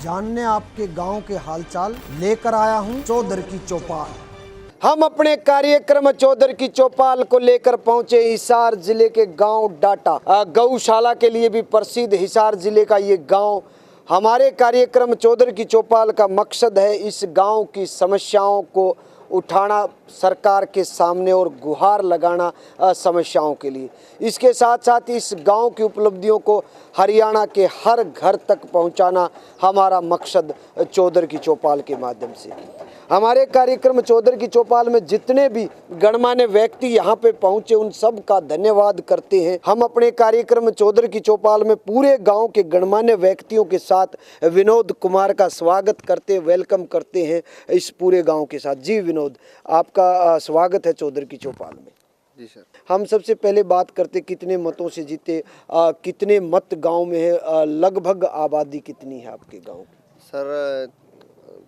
जानने आपके गांव के हालचाल लेकर आया हूं चौधर की चौपाल। हम अपने कार्यक्रम चौधर की चौपाल को लेकर पहुंचे हिसार जिले के गांव डाटा। गौशाला के लिए भी प्रसिद्ध हिसार जिले का ये गांव। हमारे कार्यक्रम चौधर की चौपाल का मकसद है इस गांव की समस्याओं को उठाना सरकार के सामने और गुहार लगाना समस्याओं के लिए। इसके साथ साथ इस गांव की उपलब्धियों को हरियाणा के हर घर तक पहुंचाना हमारा मकसद चौधर की चौपाल के माध्यम से। हमारे कार्यक्रम चौधर की चौपाल में जितने भी गणमान्य व्यक्ति यहाँ पे पहुँचे उन सब का धन्यवाद करते हैं। हम अपने कार्यक्रम चौधर की चौपाल में पूरे गांव के गणमान्य व्यक्तियों के साथ विनोद कुमार का स्वागत करते वेलकम करते हैं इस पूरे गांव के साथ। जी विनोद, आपका स्वागत है चौधर की चौपाल में। जी सर। हम सबसे पहले बात करते कितने मतों से जीते, कितने मत गांव में है, लगभग आबादी कितनी है आपके गांव की? सर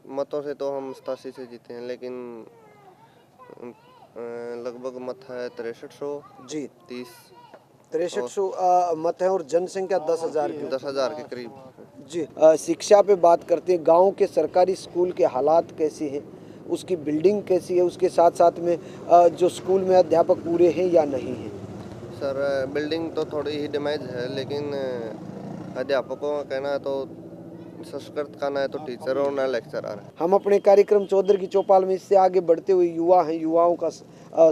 मतों से तो हम 87 से जीते हैं, लेकिन लगभग मत है 6300। जी 6300 मत है और जनसंख्या 10,000 की 10,000 के करीब। जी शिक्षा पे बात करते हैं, गांव के सरकारी स्कूल के हालात कैसे हैं, उसकी बिल्डिंग कैसी है, उसके साथ साथ में जो स्कूल में अध्यापक पूरे हैं या नहीं हैं? सर बिल्डिंग तो थोड़ी ही डैमेज है, लेकिन अध्यापकों का कहना है तो संस्कृत का ना है तो टीचर और ना लेक्चरर है। हम अपने कार्यक्रम चौधर की चौपाल में इससे आगे बढ़ते हुए युवा हैं, युवाओं का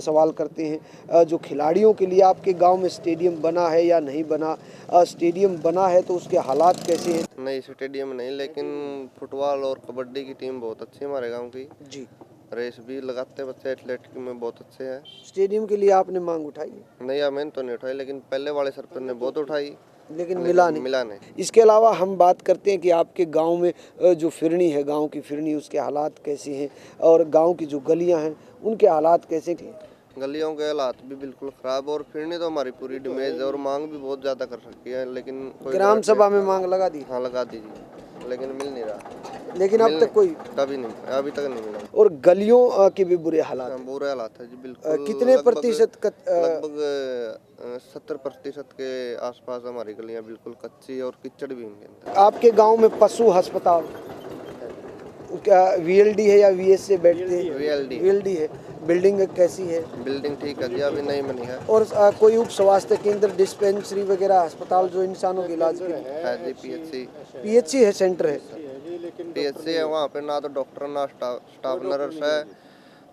सवाल करते हैं। जो खिलाड़ियों के लिए आपके गांव में स्टेडियम बना है या नहीं बना, स्टेडियम बना है तो उसके हालात कैसे हैं? नहीं स्टेडियम नहीं, लेकिन फुटबॉल और कबड्डी की टीम बहुत अच्छी है हमारे गाँव की। जी रेस भी लगाते बच्चे, एथलेटिक में बहुत अच्छे हैं। स्टेडियम के लिए आपने मांग उठाई है? नहीं मैंने तो नहीं उठाई, लेकिन पहले वाले सरपंच ने बहुत उठाई, लेकिन मिला नहीं। नहीं। इसके अलावा हम बात करते हैं कि आपके गांव में जो फिरनी है, गांव की फिरनी, उसके हालात कैसे हैं और गांव की जो गलियां हैं उनके हालात कैसे हैं? गलियों के हालात भी बिल्कुल खराब और फिरनी तो हमारी पूरी डैमेज है और मांग भी बहुत ज़्यादा कर सकती है, लेकिन ग्राम सभा में मांग लगा दी? हाँ लगा दीजिए, लेकिन मिल नहीं रहा। लेकिन अब तक कोई कभी नहीं, अभी तक नहीं मिला। और गलियों के भी बुरे हालात हैं? बुरे हालात है जी बिल्कुल। कितने प्रतिशत? लगभग 70% के आसपास हमारी गलियां बिल्कुल कच्ची और कीचड़ भी इनके अंदर। आपके गांव में पशु अस्पताल क्या वीएलडी है या वीएस से बैठते हैं? वीएलडी है। बिल्डिंग कैसी है? बिल्डिंग ठीक है जी, अभी नहीं बनी है। और कोई उप स्वास्थ्य केंद्र, डिस्पेंसरी वगैरह अस्पताल जो इंसानों के इलाज के है जी? पीएचसी है, सेंटर है? पीएचसी है, वहाँ पे ना तो डॉक्टर ना स्टाफ नर्स है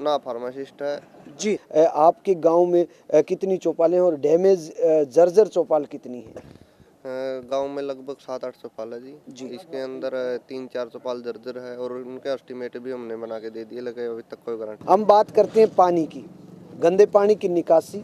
ना फार्मासिस्ट है। जी आपके गांव में कितनी चौपालें हैं और डैमेज जर्जर चौपाल कितनी है? गांव में लगभग 7-8 चौपाल है जी। इसके अंदर 3-4 चौपाल जर्जर है और उनके एस्टिमेट भी हमने बना के दे दिए, लेकिन अभी तक कोई गारंटी। हम बात करते हैं पानी की, गंदे पानी की निकासी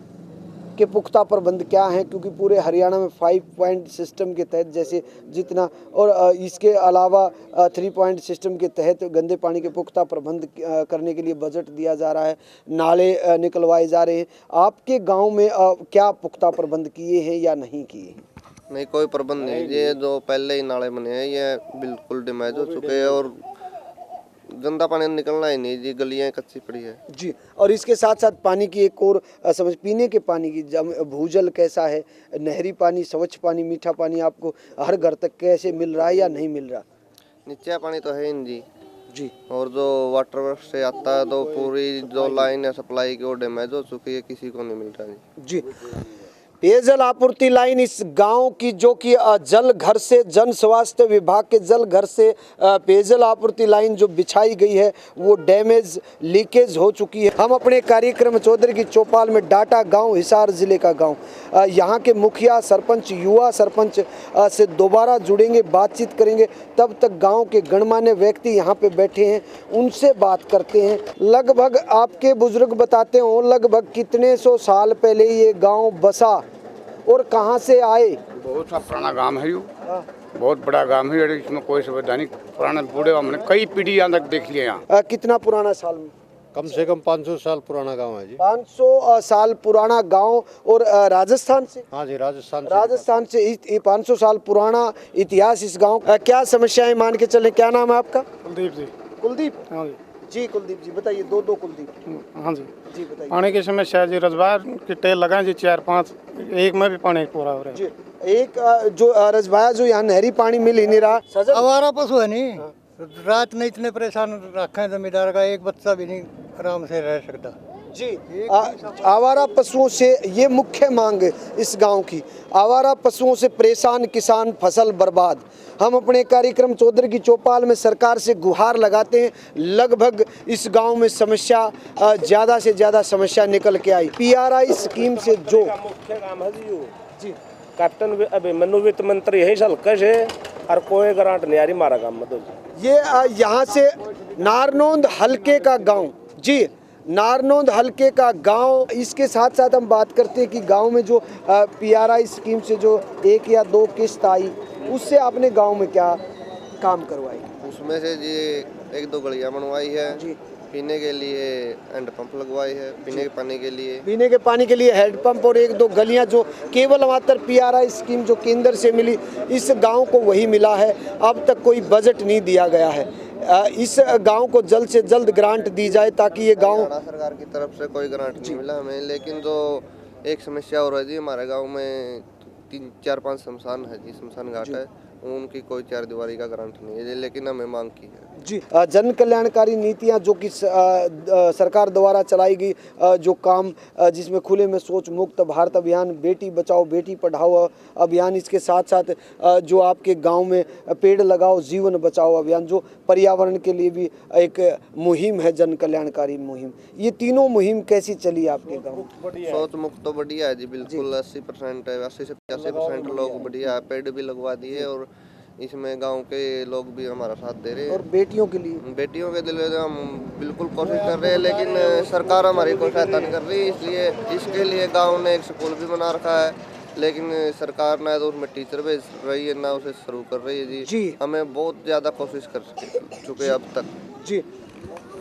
के पुख्ता प्रबंध क्या हैं, क्योंकि पूरे हरियाणा में 5 पॉइंट सिस्टम के तहत जैसे जितना और इसके अलावा 3 पॉइंट सिस्टम के तहत गंदे पानी के पुख्ता प्रबंध करने के लिए बजट दिया जा रहा है, नाले निकलवाए जा रहे हैं। आपके गांव में क्या पुख्ता प्रबंध किए हैं या नहीं किए हैं? नहीं कोई प्रबंध नहीं, ये जो पहले ही नाले बने हैं ये बिल्कुल डैमेज हो चुके हैं और गंदा पानी निकलना ही नहीं जी, गलियां कच्ची पड़ी है जी। और इसके साथ साथ पानी की एक और समझ, पीने के पानी की भूजल कैसा है, नहरी पानी, स्वच्छ पानी, मीठा पानी आपको हर घर तक कैसे मिल रहा है या नहीं मिल रहा? नीचे पानी तो है ही जी। और जो वाटर वर्क से आता है तो पूरी जो लाइन है सप्लाई की वो डैमेज हो चुकी है, किसी को नहीं मिल रहा जी। पेयजल आपूर्ति लाइन इस गांव की जो कि जल घर से, जन स्वास्थ्य विभाग के जल घर से पेयजल आपूर्ति लाइन जो बिछाई गई है वो डैमेज, लीकेज हो चुकी है। हम अपने कार्यक्रम चौधर की चौपाल में डाटा गांव, हिसार जिले का गांव, यहाँ के मुखिया, सरपंच, युवा सरपंच से दोबारा जुड़ेंगे, बातचीत करेंगे। तब तक गांव के गणमान्य व्यक्ति यहाँ पे बैठे हैं, उनसे बात करते हैं। लगभग आपके बुजुर्ग बताते हो लगभग कितने 100 साल पहले ये गाँव बसा और कहाँ से आए? बहुत सा पुराना गांव है, बहुत बड़ा गांव है, इसमें कोई सुविधा नहीं। पुराने बूढ़े हमने कई पीढ़ी तक देख लिया यहाँ। कितना पुराना साल में? कम से कम 500 साल पुराना गांव है जी। 500 साल पुराना गांव। और राजस्थान से? हाँ जी, राजस्थान से 500 साल पुराना इतिहास इस गांव। क्या समस्याएं मान के चले? क्या नाम है आपका? कुलदीप जी। कुलदीप? हाँ जी। कुलदीप जी बताइए। दो कुलदीप। हाँ जी बताइए। पानी की समस्या जी, रजवार की टेल लगाए जी 4-5, एक में भी पानी पूरा हो रहा है जी। एक जो रजभाया जो यहाँ नहरी पानी मिल ही नहीं रहा। सजन आवारा पशु है नहीं, रात में इतने परेशान रखे जमींदार का, एक बच्चा भी नहीं आराम से रह सकता जी। आवारा पशुओं से ये मुख्य मांग है इस गांव की। आवारा पशुओं से परेशान किसान, फसल बर्बाद। हम अपने कार्यक्रम चौधरी की चौपाल में सरकार से गुहार लगाते हैं। लगभग इस गांव में समस्या ज़्यादा से ज़्यादा समस्या निकल के आई। PRI स्कीम से जो मुख्य काम है जी कैप्टन अभिमन्यु वित्त मंत्री यही हल्का से और कोई ग्रांट नहीं आ रही हमारा काम मतलब ये यहाँ से नारनौंद हलके का गांव जी, नारनौंद हलके का गांव। इसके साथ साथ हम बात करते हैं कि गांव में जो PRI स्कीम से जो 1 या 2 किस्त आई, उससे आपने गांव में क्या काम करवाई? उसमें से जी 1-2 गलियाँ बनवाई है जी, पीने के लिए, हैंडपंप लगवाई है पीने के पानी के लिए। पीने के पानी के लिए हैंडपंप और 1-2 गलियां जो केवल मात्र PRI स्कीम जो केंद्र से मिली, इस गांव को वही मिला है। अब तक कोई बजट नहीं दिया गया है। इस गांव को जल्द से जल्द ग्रांट दी जाए ताकि ये गांव। हरियाणा सरकार की तरफ से कोई ग्रांट नहीं मिला हमें, लेकिन जो एक समस्या हो रही है जी, हमारे गांव में 3-4-5 शमशान है जी, शमशान घाट है, उनकी कोई 4 दीवारी का ग्रांट नहीं है, लेकिन हमें मांग की है जी। जन कल्याणकारी नीतियां जो कि सरकार द्वारा चलाई गई, जो काम जिसमें खुले में शौच मुक्त भारत अभियान, बेटी बचाओ बेटी पढ़ाओ अभियान, इसके साथ साथ जो आपके गांव में पेड़ लगाओ जीवन बचाओ अभियान, जो पर्यावरण के लिए भी एक मुहिम है, जन कल्याणकारी मुहिम। ये तीनों मुहिम कैसी चली आपके गाँव? शौच मुक्त तो बढ़िया है जी, बिल्कुल 80% है, 80 से 85% लोग बढ़िया है, पेड़ भी लगवा दिए और इसमें गांव के लोग भी हमारा साथ दे रहे हैं। और बेटियों के लिए? बेटियों के दिल में हम बिल्कुल कोशिश कर रहे हैं, लेकिन सरकार हमारी कोई सहायता नहीं कर रही, इसलिए इसके लिए गांव ने एक स्कूल भी बना रखा है, लेकिन सरकार ना तो उसमें टीचर भेज रही है ना उसे शुरू कर रही है जी। हमें बहुत ज़्यादा कोशिश कर चुके अब तक जी।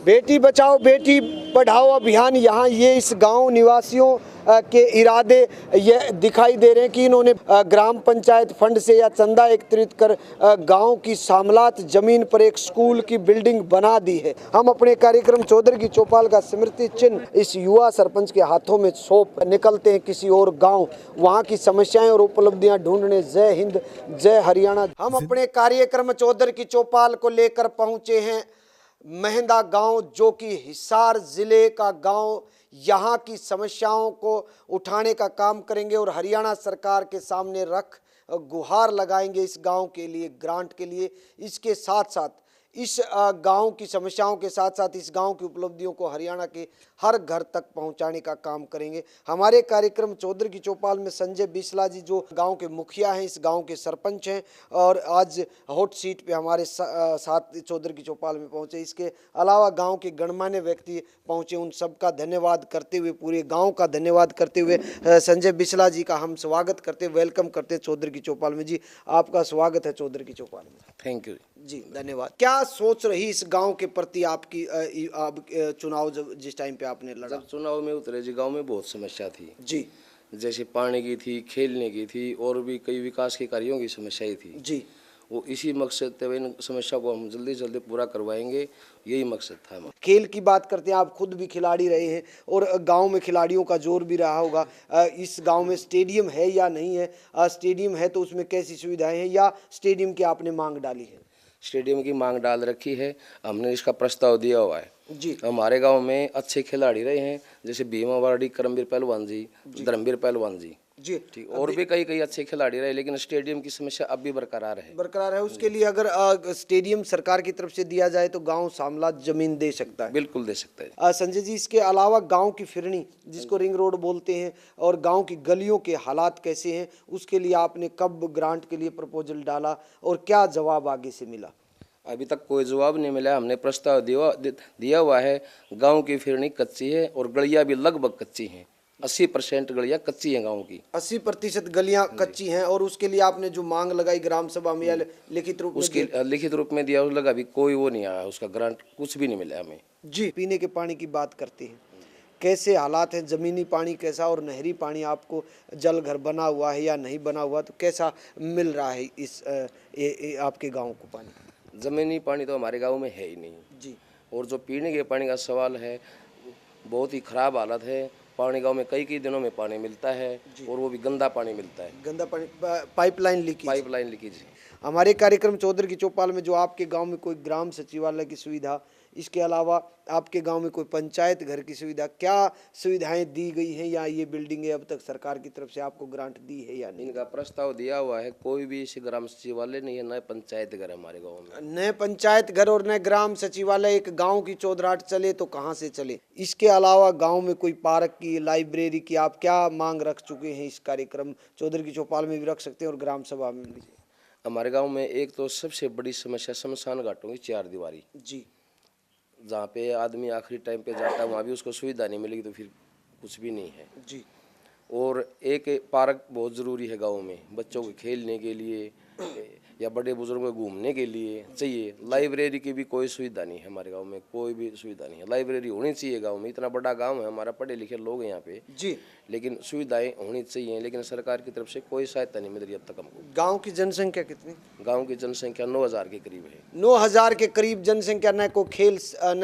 बेटी बचाओ बेटी पढ़ाओ अभियान, यहाँ ये इस गांव निवासियों के इरादे ये दिखाई दे रहे हैं कि इन्होंने ग्राम पंचायत फंड से या चंदा एकत्रित कर गांव की सामलात जमीन पर एक स्कूल की बिल्डिंग बना दी है। हम अपने कार्यक्रम चौधरी की चौपाल का स्मृति चिन्ह इस युवा सरपंच के हाथों में सौंप निकलते हैं किसी और गांव, वहां की समस्याएं और उपलब्धियां ढूंढने। जय हिंद, जय हरियाणा। हम अपने कार्यक्रम चौधरी की चौपाल को लेकर पहुंचे हैं मेहंदा गांव, जो कि हिसार जिले का गांव। यहाँ की समस्याओं को उठाने का काम करेंगे और हरियाणा सरकार के सामने रख गुहार लगाएंगे इस गांव के लिए, ग्रांट के लिए। इसके साथ साथ इस गांव की समस्याओं के साथ साथ इस गांव की उपलब्धियों को हरियाणा के हर घर तक पहुंचाने का काम करेंगे। हमारे कार्यक्रम चौधरी की चौपाल में संजय बिस्ला जी जो गांव के मुखिया हैं, इस गांव के सरपंच हैं और आज हॉट सीट पे हमारे साथ चौधरी की चौपाल में पहुंचे। इसके अलावा गांव के गणमान्य व्यक्ति पहुंचे, उन सबका धन्यवाद करते हुए, पूरे गाँव का धन्यवाद करते हुए संजय बिस्ला जी का हम स्वागत करते, वेलकम करते चौधरी की चौपाल में। जी, आपका स्वागत है चौधरी की चौपाल में। थैंक यू जी, धन्यवाद। क्या सोच रही इस गांव के प्रति आपकी चुनाव जिस टाइम पे आपने लड़ा? जब चुनाव में उतरे जी, गांव में बहुत समस्या थी जी, जैसे पानी की थी, खेलने की थी और भी कई विकास के कार्यों की समस्याएं थी जी। वो इसी मकसद से इन समस्या को हम जल्दी जल्दी पूरा करवाएंगे, यही मकसद था हमारा। खेल की बात करते हैं, आप खुद भी खिलाड़ी रहे हैं और गांव में खिलाड़ियों का जोर भी रहा होगा। इस गांव में स्टेडियम है या नहीं है? स्टेडियम है तो उसमें कैसी सुविधाएं हैं या स्टेडियम की आपने मांग डाली है? स्टेडियम की मांग डाल रखी है, हमने इसका प्रस्ताव दिया हुआ है जी। हमारे गांव में अच्छे खिलाड़ी रहे हैं, जैसे भीमा वार्डी, करमवीर पहलवान जी, धर्मवीर पहलवान जी जी, ठीक, और भी कई अच्छे खिलाड़ी रहे, लेकिन स्टेडियम की समस्या अब भी बरकरार है। उसके लिए अगर स्टेडियम सरकार की तरफ से दिया जाए तो गांव सामलात जमीन दे सकता है। बिल्कुल दे सकता है। संजय जी, इसके अलावा गांव की फिरनी जिसको रिंग रोड बोलते हैं और गांव की गलियों के हालात कैसे हैं, उसके लिए आपने कब ग्रांट के लिए प्रपोजल डाला और क्या जवाब आगे से मिला? अभी तक कोई जवाब नहीं मिला। हमने प्रस्ताव दिया हुआ है। गांव की फिरनी कच्ची है और गलियां भी लगभग कच्ची हैं। 80% गलियां कच्ची हैं गांव की। 80% गलियां कच्ची हैं और उसके लिए आपने जो मांग लगाई ग्राम सभा में या लिखित रूप में? उसके लिखित रूप में दिया, उस लगा भी कोई वो नहीं आया, उसका ग्रांट कुछ भी नहीं मिला हमें। जी, पीने के पानी की बात करते हैं, कैसे हालात हैं? ज़मीनी पानी कैसा और नहरी पानी आपको जल घर बना हुआ है या नहीं बना हुआ, तो कैसा मिल रहा है इस आपके गाँव को पानी? ज़मीनी पानी तो हमारे गांव में है ही नहीं जी। और जो पीने के पानी का सवाल है, बहुत ही ख़राब हालत है। पानी गांव में कई दिनों में पानी मिलता है और वो भी गंदा पानी मिलता है, गंदा पानी, पाइपलाइन लीकेज। Pipeline leakage. हमारे कार्यक्रम चौधरी की चौपाल में जो आपके गांव में कोई ग्राम सचिवालय की सुविधा, इसके अलावा आपके गांव में कोई पंचायत घर की सुविधा, क्या सुविधाएं दी गई हैं या ये बिल्डिंगें अब तक सरकार की तरफ से आपको ग्रांट दी है या नहीं? इनका प्रस्ताव दिया हुआ है, कोई भी इस ग्राम सचिवालय नहीं है, न पंचायत घर हमारे गाँव में। न पंचायत घर और न ग्राम सचिवालय, एक गांव की चौधराट चले तो कहां से चले। इसके अलावा गांव में कोई पार्क की, लाइब्रेरी की आप क्या मांग रख चुके हैं? इस कार्यक्रम चौधरी की चौपाल में भी रख सकते हैं और ग्राम सभा में भी। हमारे गांव में एक तो सबसे बड़ी समस्या शमशान घाटों की चार दीवारी, जी, जहाँ पे आदमी आखिरी टाइम पे जाता है वहाँ भी उसको सुविधा नहीं मिलेगी तो फिर कुछ भी नहीं है जी। और एक पार्क बहुत ज़रूरी है गांव में, बच्चों के खेलने के लिए या बड़े बुजुर्गों को घूमने के लिए चाहिए। लाइब्रेरी की भी कोई सुविधा नहीं है हमारे गांव में, कोई भी सुविधा नहीं है। लाइब्रेरी होनी चाहिए गांव में, इतना बड़ा गांव है हमारा, पढ़े लिखे लोग हैं यहाँ पे जी, लेकिन सुविधाएं होनी चाहिए, लेकिन सरकार की तरफ से कोई सहायता नहीं मिल रही अब तक हमको। गांव की जनसंख्या कितनी? गांव की जनसंख्या 9,000 के करीब है। 9,000 के करीब जनसंख्या। न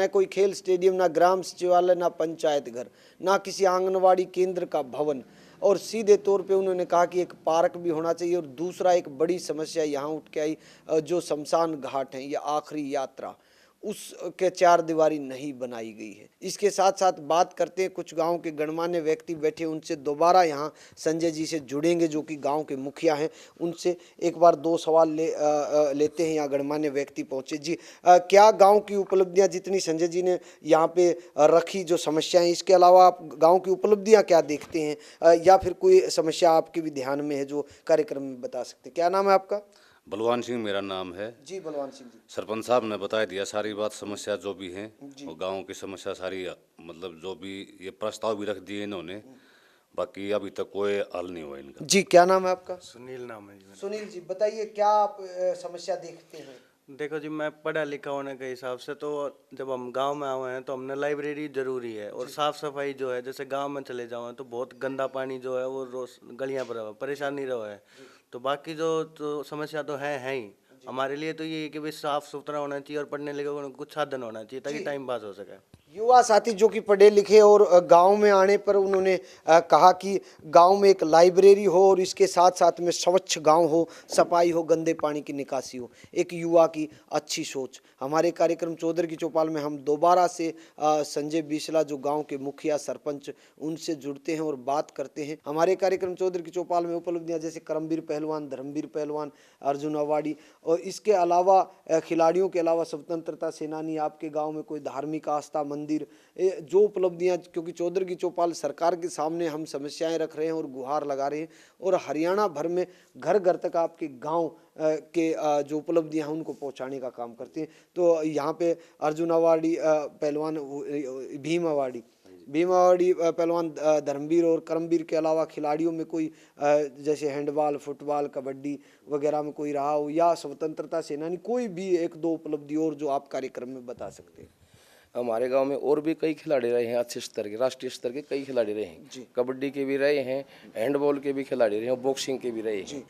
कोई खेल स्टेडियम, न ग्राम सचिवालय, न पंचायत घर, न किसी आंगनवाड़ी केंद्र का भवन, और सीधे तौर पे उन्होंने कहा कि एक पार्क भी होना चाहिए। और दूसरा एक बड़ी समस्या यहाँ उठ के आई, जो शमशान घाट है, ये आखिरी यात्रा, उसके चार दीवारी नहीं बनाई गई है। इसके साथ साथ बात करते हैं, कुछ गांव के गणमान्य व्यक्ति बैठे, उनसे दोबारा यहाँ संजय जी से जुड़ेंगे जो कि गांव के मुखिया हैं। उनसे एक बार दो सवाल लेते हैं। यहाँ गणमान्य व्यक्ति पहुँचे। जी, क्या गांव की उपलब्धियाँ जितनी संजय जी ने यहाँ पे रखी, जो समस्याएं, इसके अलावा आप गाँव की उपलब्धियाँ क्या देखते हैं, या फिर कोई समस्या आपके भी ध्यान में है जो कार्यक्रम में बता सकते हैं? क्या नाम है आपका? बलवान सिंह मेरा नाम है। जी, बलवान सिंह जी। सरपंच साहब ने बता दिया सारी बात, समस्या जो भी है और गांव की समस्या सारी, मतलब जो भी ये प्रस्ताव भी रख दिए इन्होंने, बाकी अभी तक कोई हल नहीं हुआ इनका। जी, क्या नाम है आपका? सुनील नाम है जी। सुनील जी, बताइए क्या आप समस्या देखते हैं? देखो जी, मैं पढ़ा लिखा होने के हिसाब से तो जब हम गांव में आए हैं तो हमने लाइब्रेरी जरूरी है, और साफ सफाई जो है, जैसे गांव में चले जाओ तो बहुत गंदा पानी जो है वो रोज गलियां पर परेशानी रहा है। तो बाकी जो समस्या तो है ही हमारे लिए, तो ये है कि भाई साफ सुथरा होना चाहिए और पढ़ने लिखे को कुछ साधन होना चाहिए ताकि टाइम पास हो सके। युवा साथी जो कि पढ़े लिखे और गांव में आने पर उन्होंने कहा कि गांव में एक लाइब्रेरी हो और इसके साथ साथ में स्वच्छ गांव हो, सफाई हो, गंदे पानी की निकासी हो। एक युवा की अच्छी सोच। हमारे कार्यक्रम चौधरी की चौपाल में हम दोबारा से संजय बिसला जो गांव के मुखिया सरपंच, उनसे जुड़ते हैं और बात करते हैं। हमारे कार्यक्रम चौधरी की चौपाल में उपलब्धियां जैसे करमवीर पहलवान, धर्मवीर पहलवान, अर्जुन अवार्डी, और इसके अलावा खिलाड़ियों के अलावा स्वतंत्रता सेनानी, आपके गाँव में कोई धार्मिक आस्था मंदिर, जो उपलब्धियां, क्योंकि चौधरी की चौपाल सरकार के सामने हम समस्याएं रख रहे हैं और गुहार लगा रहे हैं, और हरियाणा भर में घर घर तक आपके गांव के जो उपलब्धियां हैं उनको पहुंचाने का काम करते हैं। तो यहाँ पे अर्जुन अवार्डी पहलवान, भीम अवार्डी पहलवान, धर्मवीर और करमवीर के अलावा खिलाड़ियों में कोई जैसे हैंडबॉल, फुटबॉल, कबड्डी वगैरह में कोई रहा हो, या स्वतंत्रता सेनानी, कोई भी एक दो उपलब्धि और जो आप कार्यक्रम में बता सकते हैं? हमारे गांव में और भी कई खिलाड़ी रहे हैं अच्छे स्तर के, राष्ट्रीय स्तर के कई खिलाड़ी रहे हैं, कबड्डी के भी रहे हैं, हैंडबॉल के भी खिलाड़ी रहे हैं, बॉक्सिंग के भी रहे हैं।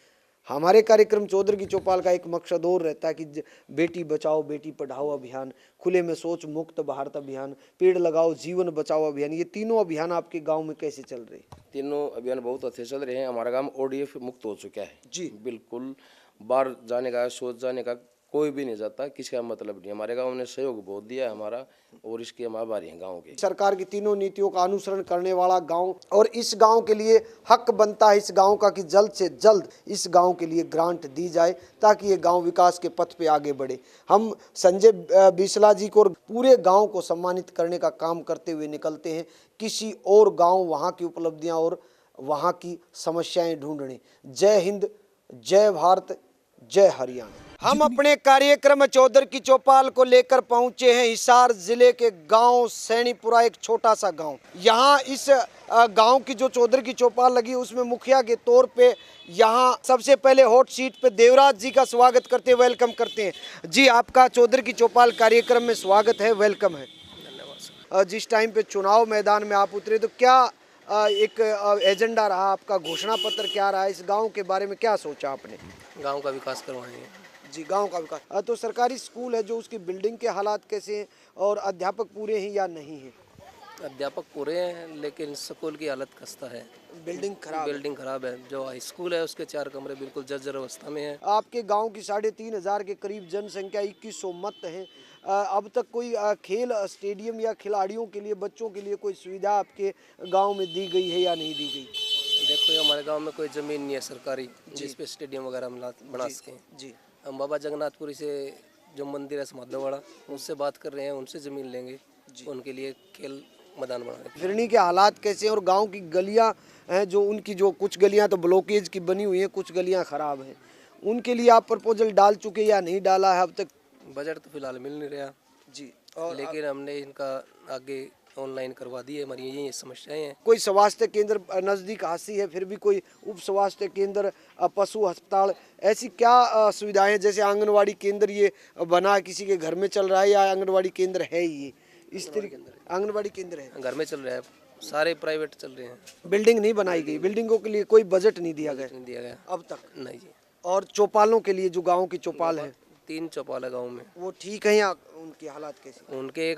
हमारे कार्यक्रम चौधरी की चौपाल का एक मकसद और रहता है कि बेटी बचाओ बेटी पढ़ाओ अभियान, खुले में शौच मुक्त भारत अभियान, पेड़ लगाओ जीवन बचाओ अभियान, ये तीनों अभियान आपके गांव में कैसे चल रहे हैं? तीनों अभियान बहुत अच्छे चल रहे हैं। हमारा गांव ODF मुक्त हो चुका है जी, बिल्कुल। बाहर जाने का, शौच जाने का कोई भी नहीं जाता, किसी का मतलब नहीं। हमारे गांव ने सहयोग बहुत दिया है हमारा, और इसके हम आभारी हैं गांव के। सरकार की तीनों नीतियों का अनुसरण करने वाला गांव, और इस गांव के लिए हक बनता है इस गांव का कि जल्द से जल्द इस गांव के लिए ग्रांट दी जाए ताकि ये गांव विकास के पथ पे आगे बढ़े। हम संजय बिसला जी को और पूरे गांव को सम्मानित करने का काम करते हुए निकलते हैं, किसी और गांव वहां की उपलब्धियां और वहां की समस्याएं ढूंढने। जय हिंद, जय भारत, जय हरियाणा। हम अपने कार्यक्रम चौधरी की चौपाल को लेकर पहुंचे हैं हिसार जिले के गांव सैनीपुरा, एक छोटा सा गांव। यहाँ इस गांव की जो चौधरी की चौपाल लगी उसमें मुखिया के तौर पे यहाँ सबसे पहले हॉट सीट पे देवराज जी का स्वागत करते हैं, वेलकम करते हैं। जी, आपका चौधरी की चौपाल कार्यक्रम में स्वागत है, वेलकम है। धन्यवाद। जिस टाइम पे चुनाव मैदान में आप उतरे तो क्या एक एजेंडा रहा आपका, घोषणा पत्र क्या रहा, इस गाँव के बारे में क्या सोचा आपने? गांव का विकास करवाएंगे जी, गांव का विकास। तो सरकारी स्कूल है जो उसकी बिल्डिंग के हालात कैसे हैं और अध्यापक पूरे हैं या नहीं हैं? अध्यापक पूरे हैं लेकिन स्कूल की हालत खस्ता है। बिल्डिंग खराब है। बिल्डिंग खराब है। जो हाई स्कूल है उसके 4 कमरे बिल्कुल जर्जर अवस्था में है। आपके गांव की 3,500 के करीब जनसंख्या, 2100 मत है। अब तक कोई खेल स्टेडियम या खिलाड़ियों के लिए, बच्चों के लिए कोई सुविधा आपके गांव में दी गई है या नहीं दी गई? देखो, ये हमारे गांव में कोई ज़मीन नहीं है सरकारी जिस पे स्टेडियम वगैरह हम बना सकें। जी, हम बाबा जगन्नाथपुरी से जो मंदिर है समाधवाड़ा, उससे बात कर रहे हैं, उनसे ज़मीन लेंगे उनके लिए खेल मैदान बनाने। फिरनी के हालात कैसे हैं और गांव की गलियां हैं जो उनकी, जो कुछ गलियां तो ब्लॉकेज की बनी हुई हैं, कुछ गलियां खराब हैं, उनके लिए आप प्रपोजल डाल चुके या नहीं डाला है अब तक? बजट तो फिलहाल मिल नहीं रहा जी, लेकिन हमने इनका आगे ऑनलाइन करवा दी है। हमारी ये समस्याएं हैं। कोई स्वास्थ्य केंद्र नज़दीक हासी है, फिर भी कोई उप स्वास्थ्य केंद्र, पशु अस्पताल, ऐसी क्या सुविधाएं हैं? जैसे आंगनवाड़ी केंद्र ये बना किसी के घर में चल रहा है या आंगनवाड़ी केंद्र है ये? इस तरीके आंगनवाड़ी केंद्र है, घर में चल रहा है, सारे प्राइवेट चल रहे हैं। बिल्डिंग नहीं बनाई गई, बिल्डिंगों के लिए कोई बजट नहीं दिया गया नहीं दिया गया अब तक? नहीं जी। और चौपालों के लिए, जो गाँव की चौपाल है, 3 चौपाल है गाँव में, वो ठीक है या उनकी हालात कैसी? उनके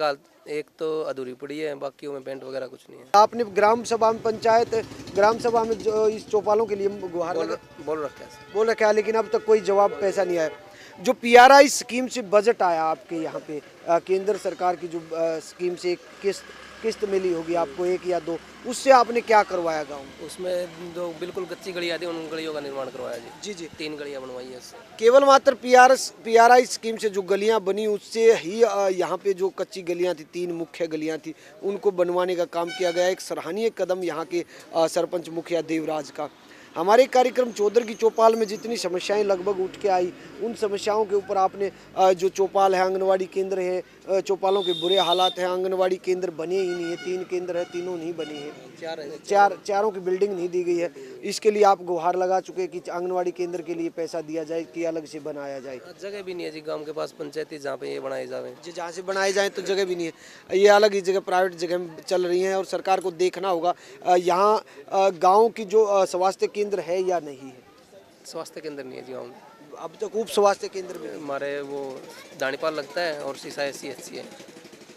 एक तो अधूरी पड़ी है, बाकी में पेंट वगैरह कुछ नहीं है। आपने ग्राम सभा में, पंचायत ग्राम सभा में जो इस चौपालों के लिए गुहार बोल रखा है। बोल रखा है, लेकिन अब तक कोई जवाब पैसा नहीं आया। जो PRI स्कीम से बजट आया आपके यहाँ पे, केंद्र सरकार की जो स्कीम से एक किस्त मिली होगी आपको, 1 या 2, उससे आपने क्या करवाया गाँव? उसमें जो बिल्कुल कच्ची गलियाँ थी, उन गलियों का निर्माण करवाया जी। जी 3 गलियाँ बनवाई है उससे। केवल मात्र PRI स्कीम से जो गलियां बनी, उससे ही यहाँ पे जो कच्ची गलियां थी, 3 मुख्य गलियां थी, उनको बनवाने का काम किया गया। एक सराहनीय कदम यहाँ के सरपंच मुखिया देवराज का। हमारे कार्यक्रम चौधर की चौपाल में जितनी समस्याएं लगभग उठ के आई, उन समस्याओं के ऊपर आपने जो चौपाल है, आंगनवाड़ी केंद्र है, चौपालों के बुरे हालात हैं, आंगनवाड़ी केंद्र बने ही नहीं है, 3 केंद्र है, तीनों नहीं बने हैं, चारों की बिल्डिंग नहीं दी गई है। इसके लिए आप गुहार लगा चुके कि आंगनवाड़ी केंद्र के लिए पैसा दिया जाए कि अलग से बनाया जाए? जगह भी नहीं है जी गांव के पास पंचायती जहाँ पे ये बनाए जाए जी, जहाँ से बनाए जाए तो जगह भी नहीं है। ये अलग ही जगह प्राइवेट जगह में चल रही हैं और सरकार को देखना होगा यहाँ गाँव की जो स्वास्थ्य केंद्र है या नहीं है। स्वास्थ्य केंद्र नहीं है जी गाँव में। अब तक उप स्वास्थ्य केंद्र में हमारे वो दानीपाल लगता है और सीसा SC है।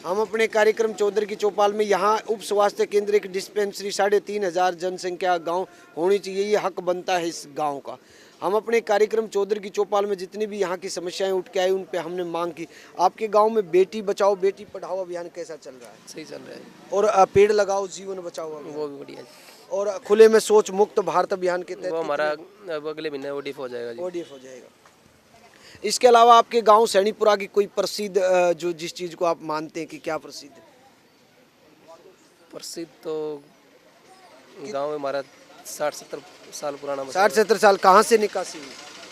हम अपने कार्यक्रम चौधर की चौपाल में यहाँ उप स्वास्थ्य केंद्र, एक डिस्पेंसरी, 3,500 जनसंख्या गांव होनी चाहिए, ये हक बनता है इस गांव का। हम अपने कार्यक्रम चौधर की चौपाल में जितनी भी यहाँ की समस्याएं उठ के आई, उन पे हमने मांग की। आपके गांव में बेटी बचाओ बेटी पढ़ाओ अभियान कैसा चल रहा है? सही चल रहा है। और पेड़ लगाओ जीवन बचाओ अभियान, वो भी बढ़िया। और खुले में शौच मुक्त भारत अभियान के तहत वो हमारा अगले महीने ODF हो जाएगा जी। ODF हो जाएगा। इसके अलावा आपके गांव सैनीपुरा की कोई प्रसिद्ध, जो जिस चीज़ को आप मानते हैं कि क्या प्रसिद्ध है? प्रसिद्ध तो गांव हमारा 60-70 साल पुराना। 60-70 साल कहाँ से निकासी हुई?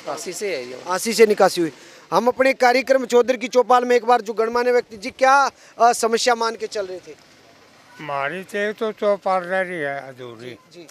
आसी से है ये। आसी से निकासी हुई। हम अपने कार्यक्रम चौधर की चौपाल में एक बार जो गणमान्य व्यक्ति जी, क्या समस्या मान के चल रहे थे? हमारी तो चौपाल रह रही है अधूरी जी।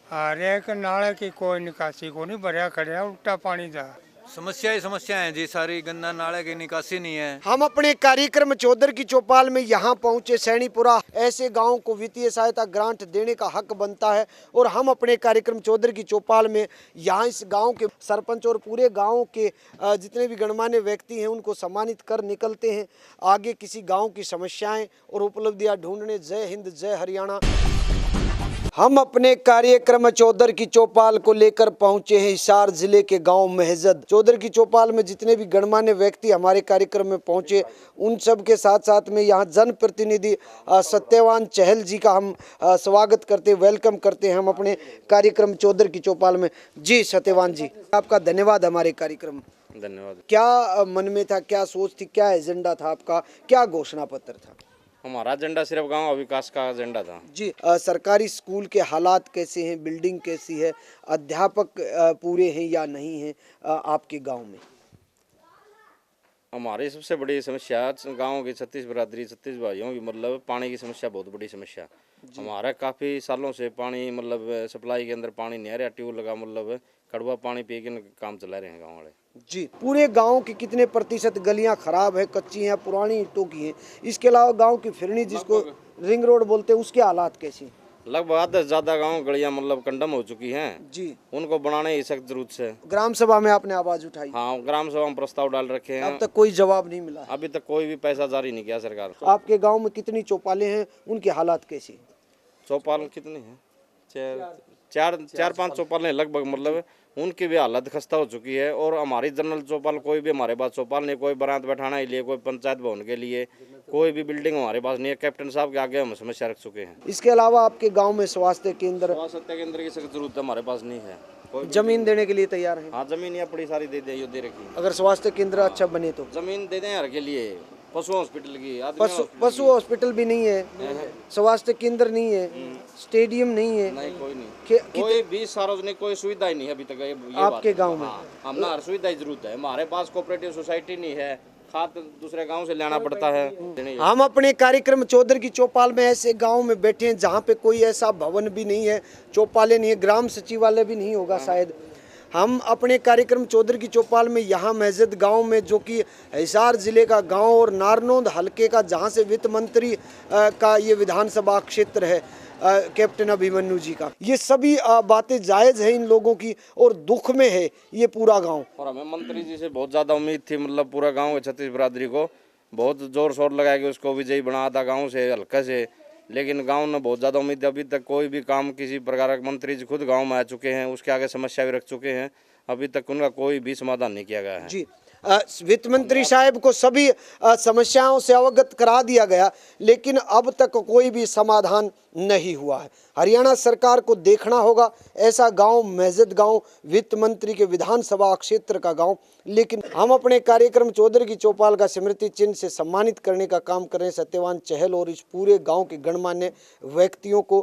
और एक नाले की कोई निकासी को नहीं, भरिया खड़े उल्टा पानी जा। समस्या है जी, सारी गंदा नाले की निकासी नहीं है। हम अपने कार्यक्रम चौधर की चौपाल में यहाँ पहुँचे सैनीपुरा। ऐसे गाँव को वित्तीय सहायता ग्रांट देने का हक बनता है और हम अपने कार्यक्रम चौधर की चौपाल में यहाँ इस गाँव के सरपंच और पूरे गाँव के जितने भी गणमान्य व्यक्ति हैं उनको सम्मानित कर निकलते हैं आगे किसी गाँव की समस्याएं और उपलब्धियाँ ढूंढने। जय हिंद, जय हरियाणा। हम अपने कार्यक्रम चौधर की चौपाल को लेकर पहुंचे हैं हिसार जिले के गांव महजद। चौधर की चौपाल में जितने भी गणमान्य व्यक्ति हमारे कार्यक्रम में पहुंचे, उन सब के साथ साथ में यहां जनप्रतिनिधि सत्यवान चहल जी का हम स्वागत करते, वेलकम करते हैं हम अपने कार्यक्रम चौधर की चौपाल में। जी सत्यवान जी, आपका धन्यवाद हमारे कार्यक्रम। धन्यवाद। क्या मन में था, क्या सोच थी, क्या एजेंडा था आपका, क्या घोषणा पत्र था? हमारा एजेंडा सिर्फ गांव विकास का एजेंडा था जी। सरकारी स्कूल के हालात कैसे हैं, बिल्डिंग कैसी है, अध्यापक पूरे हैं या नहीं हैं आपके गांव में? हमारी सबसे बड़ी समस्या गांव की 36 बरादरी 36 भाइयों की मतलब पानी की समस्या बहुत बड़ी समस्या। हमारा काफ़ी सालों से पानी मतलब सप्लाई के अंदर पानी नहीं आ रहा, ट्यूब लगा मतलब कड़वा पानी पी के काम चला रहे हैं गाँव वाले जी। पूरे गांव की कितने प्रतिशत गलियां खराब है, कच्ची हैं, पुरानी ईंटों की हैं? इसके अलावा गांव की फिरनी जिसको रिंग रोड बोलते हैं, उसके हालात कैसे हैं? लगभग आधे से ज्यादा गांव गलियां मतलब कंडम हो चुकी हैं जी, उनको बनाने की सख्त जरूरत है। ग्राम सभा में आपने आवाज उठाई, हाँ, ग्राम सभा में प्रस्ताव डाल रखे हैं। अब तक कोई जवाब नहीं मिला है। अभी तक कोई भी पैसा जारी नहीं किया सरकार। आपके गांव में कितनी चौपालें हैं, उनके हालात कैसे? चौपाल कितनी है? चार पांच चौपालें लगभग, मतलब उनकी भी हालत खस्ता हो चुकी है। और हमारी जनरल चौपाल कोई भी हमारे पास चौपाल नहीं, कोई बारात बैठाने के लिए, कोई पंचायत भवन के लिए, कोई भी बिल्डिंग हमारे पास नहीं है। कैप्टन साहब के आगे हम समस्या रख चुके हैं। इसके अलावा आपके गांव में स्वास्थ्य केंद्र की सख्त जरूरत है, हमारे पास नहीं है। जमीन देने के लिए तैयार है? हाँ, जमीन यहाँ बड़ी सारी दे दे रखी। अगर स्वास्थ्य केंद्र अच्छा बने तो जमीन दे दें हर के लिए। पशु हॉस्पिटल की, पशु हॉस्पिटल भी नहीं है, स्वास्थ्य केंद्र नहीं है, स्टेडियम नहीं है, नहीं कोई नहीं, कोई भी सार्वजनिक कोई सुविधा ही नहीं है अभी तक। ये आपके गांव में? हमने हर सुविधा की जरूरत है। हमारे पास कोऑपरेटिव सोसाइटी नहीं है, खाद दूसरे गांव से लेना पड़ता है। हम अपने कार्यक्रम चौधर की चौपाल में ऐसे गांव में बैठे हैं जहां पे कोई ऐसा भवन भी नहीं है, चौपालें नहीं है, ग्राम सचिवालय भी नहीं होगा शायद। हम अपने कार्यक्रम चौधर की चौपाल में यहाँ महजिद गांव में, जो कि हिसार जिले का गांव और नारनौंद हलके का, जहां से वित्त मंत्री का ये विधानसभा क्षेत्र है, कैप्टन अभिमन्यु जी का, ये सभी बातें जायज़ है इन लोगों की और दुख में है ये पूरा गांव। और हमें मंत्री जी से बहुत ज़्यादा उम्मीद थी, मतलब पूरा गांव है छत्तीस बिरादरी को बहुत जोर शोर लगा के उसको विजयी बना था गाँव से, हल्का से। लेकिन गांव ने बहुत ज़्यादा उम्मीद, अभी तक कोई भी काम किसी प्रकार का, मंत्री जी खुद गांव में आ चुके हैं, उसके आगे समस्या भी रख चुके हैं, अभी तक उनका कोई भी समाधान नहीं किया गया है। जी, वित्त मंत्री साहब को सभी समस्याओं से अवगत करा दिया गया, लेकिन अब तक कोई भी समाधान नहीं हुआ है। हरियाणा सरकार को देखना होगा ऐसा गांव, महजिद गांव, वित्त मंत्री के विधानसभा क्षेत्र का गांव। लेकिन हम अपने कार्यक्रम चौधर की चौपाल का स्मृति चिन्ह से सम्मानित करने का काम कर रहे हैं सत्यवान चहल और इस पूरे गांव के गणमान्य व्यक्तियों को,